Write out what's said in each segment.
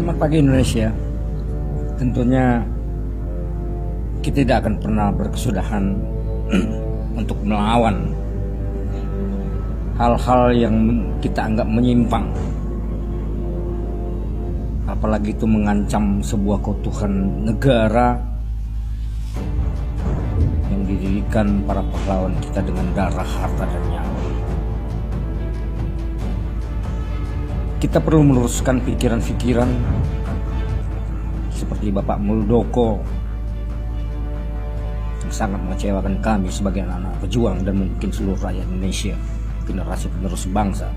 Selamat pagi Indonesia. Tentunya kita tidak akan pernah berkesudahan untuk melawan hal-hal yang kita anggap menyimpang, apalagi itu mengancam sebuah keutuhan negara yang didirikan para pahlawan kita dengan darah, harta, dan nyawa. Kita perlu meluruskan pikiran-pikiran seperti Bapak Muldoko yang sangat mengecewakan kami sebagai anak-anak pejuang dan mungkin seluruh rakyat Indonesia, generasi penerus bangsa,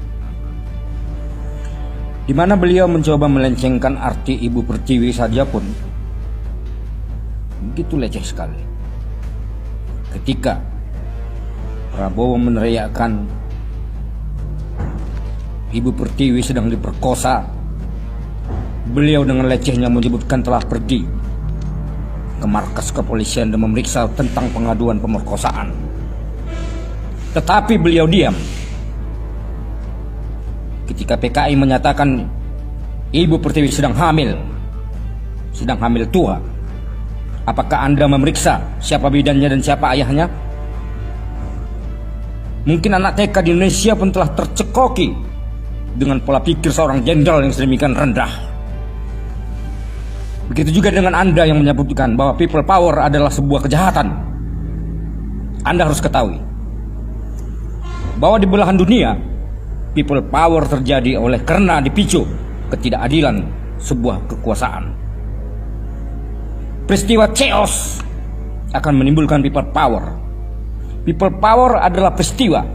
di mana beliau mencoba melencengkan arti Ibu Pertiwi saja pun begitu leceh sekali. Ketika Prabowo meneriakkan Ibu Pertiwi sedang diperkosa, beliau dengan lecehnya menyebutkan telah pergi ke markas kepolisian dan memeriksa tentang pengaduan pemerkosaan. Tetapi beliau diam ketika PKI menyatakan Ibu Pertiwi sedang hamil tua. Apakah Anda memeriksa siapa bidannya dan siapa ayahnya? Mungkin anak TK di Indonesia pun telah tercekoki dengan pola pikir seorang jenderal yang sedemikian rendah. Begitu juga dengan Anda yang menyebutkan bahwa people power adalah sebuah kejahatan. Anda harus ketahui bahwa di belahan dunia people power terjadi karena dipicu ketidakadilan sebuah kekuasaan. Peristiwa chaos akan menimbulkan people power. People power adalah peristiwa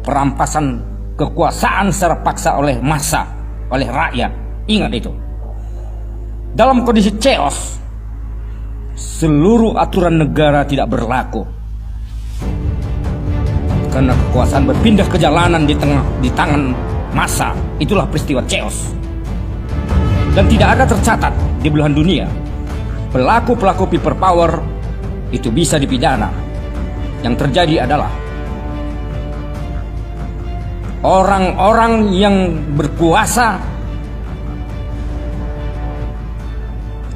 perampasan kekuasaan secara paksa oleh massa, oleh rakyat. Ingat itu. Dalam kondisi chaos, seluruh aturan negara tidak berlaku karena kekuasaan berpindah ke jalanan di tangan massa. Itulah peristiwa chaos. Dan tidak ada tercatat di belahan dunia pelaku-pelaku people power itu bisa dipidana. Yang terjadi adalah orang-orang yang berkuasa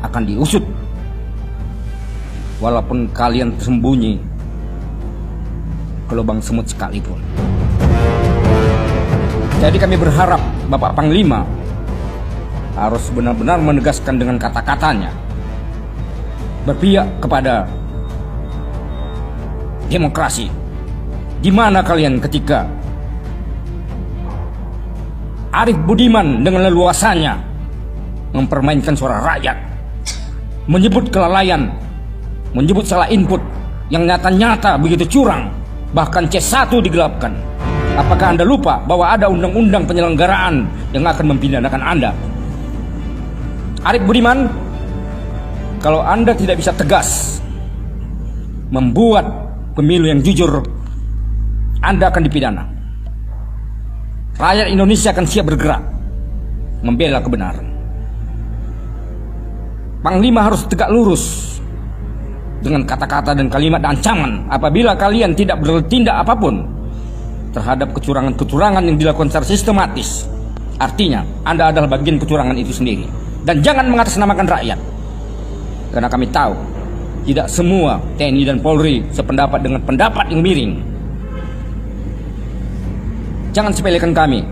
akan diusut walaupun kalian tersembunyi ke lubang semut sekalipun. Jadi kami berharap Bapak Panglima harus benar-benar menegaskan dengan kata-katanya, berpihak kepada demokrasi. Di mana kalian ketika Arief Budiman dengan leluasanya mempermainkan suara rakyat, menyebut kelalaian, menyebut salah input yang nyata-nyata begitu curang, bahkan C1 digelapkan? Apakah Anda lupa bahwa ada undang-undang penyelenggaraan yang akan mempidanakan Anda? Arief Budiman, kalau Anda tidak bisa tegas membuat pemilu yang jujur, Anda akan dipidana. Rakyat Indonesia akan siap bergerak membela kebenaran. Panglima harus tegak lurus dengan kata-kata dan kalimat ancaman apabila kalian tidak bertindak apapun terhadap kecurangan-kecurangan yang dilakukan secara sistematis. Artinya Anda adalah bagian kecurangan itu sendiri. Dan jangan mengatasnamakan rakyat, karena kami tahu tidak semua TNI dan Polri sependapat dengan pendapat yang miring. Jangan sepelekan kami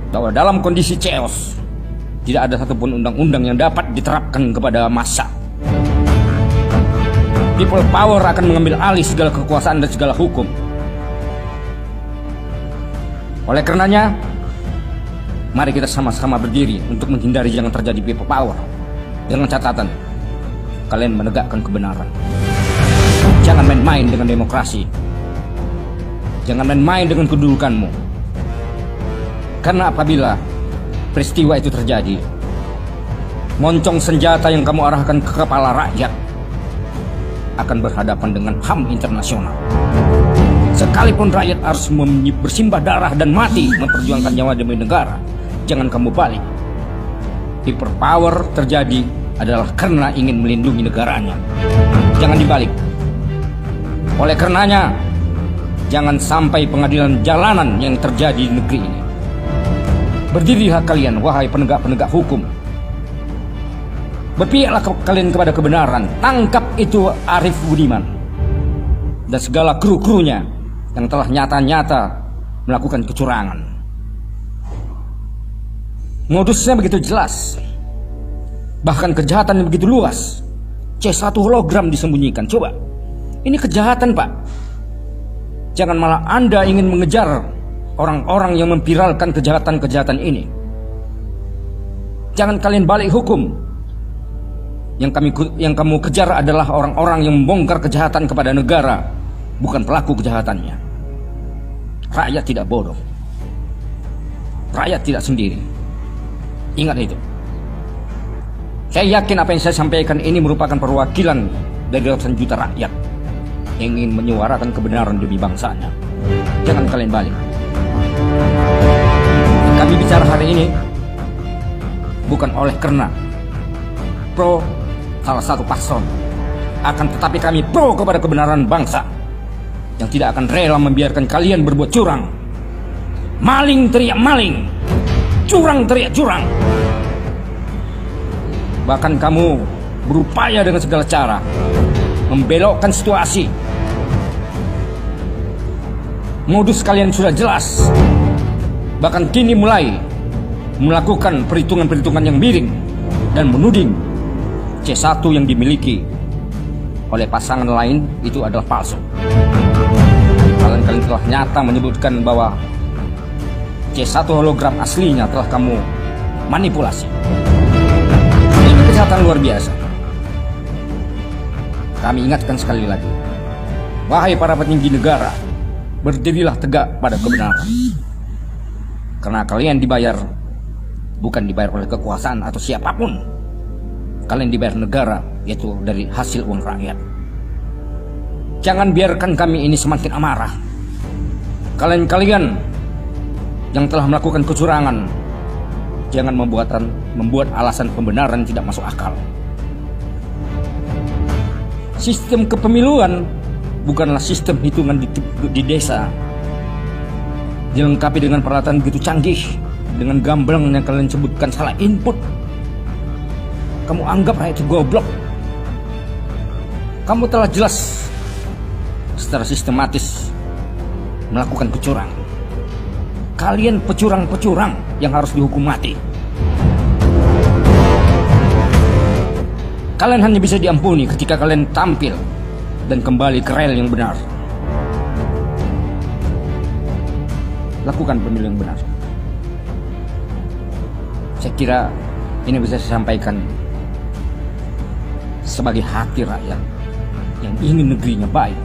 bahwa dalam kondisi chaos tidak ada satupun undang-undang yang dapat diterapkan kepada massa. People power akan mengambil alih segala kekuasaan dan segala hukum. Oleh karenanya, mari kita sama-sama berdiri untuk menghindari jangan terjadi people power. Dengan catatan, kalian menegakkan kebenaran. Jangan main-main dengan demokrasi. Jangan main-main dengan kedudukanmu. Karena apabila peristiwa itu terjadi, moncong senjata yang kamu arahkan ke kepala rakyat akan berhadapan dengan HAM internasional. Sekalipun rakyat harus bersimbah darah dan mati memperjuangkan nyawa demi negara, jangan kamu balik. People power terjadi adalah karena ingin melindungi negaranya. Jangan dibalik. Oleh karenanya, jangan sampai pengadilan jalanan yang terjadi di negeri ini. Berdirilah kalian, wahai penegak-penegak hukum. Berpihaklah kalian kepada kebenaran. Tangkap itu Arif Budiman dan segala kru-krunya yang telah nyata-nyata melakukan kecurangan. Modusnya begitu jelas, bahkan kejahatan yang begitu luas. C1 hologram disembunyikan. Coba, ini kejahatan, Pak. Jangan malah Anda ingin mengejar orang-orang yang memviralkan kejahatan-kejahatan ini. Jangan kalian balik hukum. Yang kamu kejar adalah orang-orang yang membongkar kejahatan kepada negara, bukan pelaku kejahatannya. Rakyat tidak bodoh. Rakyat tidak sendiri. Ingat itu. Saya yakin apa yang saya sampaikan ini merupakan perwakilan dari ratusan juta rakyat yang ingin menyuarakan kebenaran demi bangsanya. Jangan kalian balik. Kami bicara hari ini bukan oleh karena pro salah satu paslon, akan tetapi kami pro kepada kebenaran bangsa yang tidak akan rela membiarkan kalian berbuat curang. Maling teriak maling, curang teriak curang. Bahkan kamu berupaya dengan segala cara membelokkan situasi. Modus kalian sudah jelas. Bahkan kini mulai melakukan perhitungan-perhitungan yang miring dan menuding C1 yang dimiliki oleh pasangan lain itu adalah palsu. Kalian telah nyata menyebutkan bahwa C1 hologram aslinya telah kamu manipulasi. Ini kejahatan luar biasa. Kami ingatkan sekali lagi, wahai para petinggi negara, berdirilah tegak pada kebenaran. Karena kalian dibayar bukan dibayar oleh kekuasaan atau siapapun. Kalian dibayar negara, yaitu dari hasil uang rakyat. Jangan biarkan kami ini semakin amarah. Kalian yang telah melakukan kecurangan, jangan membuat alasan pembenaran tidak masuk akal. Sistem kepemiluan bukanlah sistem hitungan di desa, dilengkapi dengan peralatan begitu canggih, dengan gamblang yang kalian sebutkan salah input. Kamu anggap rakyat itu goblok. Kamu telah jelas secara sistematis melakukan kecurangan. Kalian pecurang-pecurang yang harus dihukum mati. Kalian hanya bisa diampuni ketika kalian tampil dan kembali ke rel yang benar. Lakukan pemilu yang benar. Saya kira ini bisa saya sampaikan sebagai hati rakyat yang ingin negerinya baik,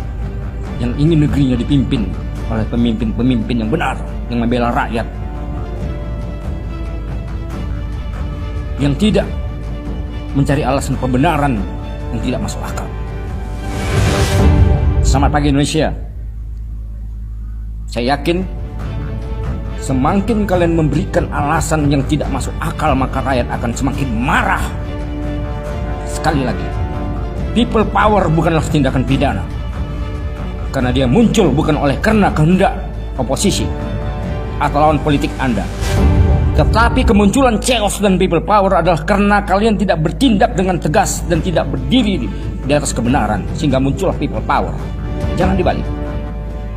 yang ingin negerinya dipimpin oleh pemimpin-pemimpin yang benar, yang membela rakyat, yang tidak mencari alasan pembenaran yang tidak masuk akal. Selamat pagi Indonesia. Saya yakin semakin kalian memberikan alasan yang tidak masuk akal, maka rakyat akan semakin marah. Sekali lagi, people power bukanlah tindakan pidana, karena dia muncul bukan oleh karena kehendak oposisi atau lawan politik Anda. Tetapi kemunculan chaos dan people power adalah karena kalian tidak bertindak dengan tegas dan tidak berdiri di atas kebenaran, sehingga muncullah people power. Jangan dibalik.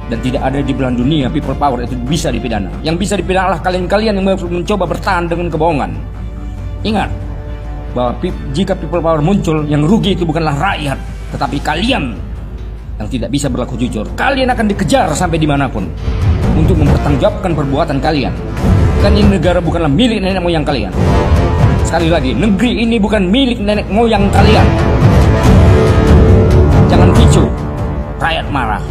Dan tidak ada di belahan dunia people power itu bisa dipidana. Yang bisa dipidana adalah kalian-kalian yang mencoba bertahan dengan kebohongan. Ingat bahwa jika people power muncul, yang rugi itu bukanlah rakyat, tetapi kalian yang tidak bisa berlaku jujur. Kalian akan dikejar sampai dimanapun untuk mempertanggungjawabkan perbuatan kalian. Kan ini negara bukanlah milik nenek moyang kalian. Sekali lagi, negeri ini bukan milik nenek moyang kalian. Jangan picu rakyat marah.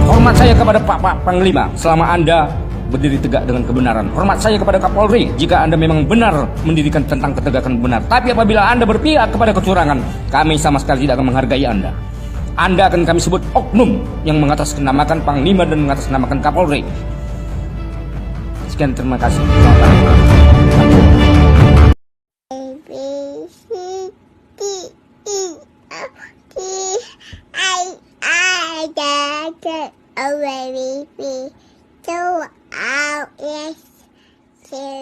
Hormat saya kepada Pak Panglima selama Anda berdiri tegak dengan kebenaran. Hormat saya kepada Kapolri jika Anda memang benar mendirikan tentang ketegakan benar. Tapi apabila Anda berpihak kepada kecurangan, kami sama sekali tidak akan menghargai Anda. Anda akan kami sebut oknum yang mengatasnamakan Panglima dan mengatasnamakan Kapolri. Sekian, terima kasih. A baby, so out, yes. Cheers.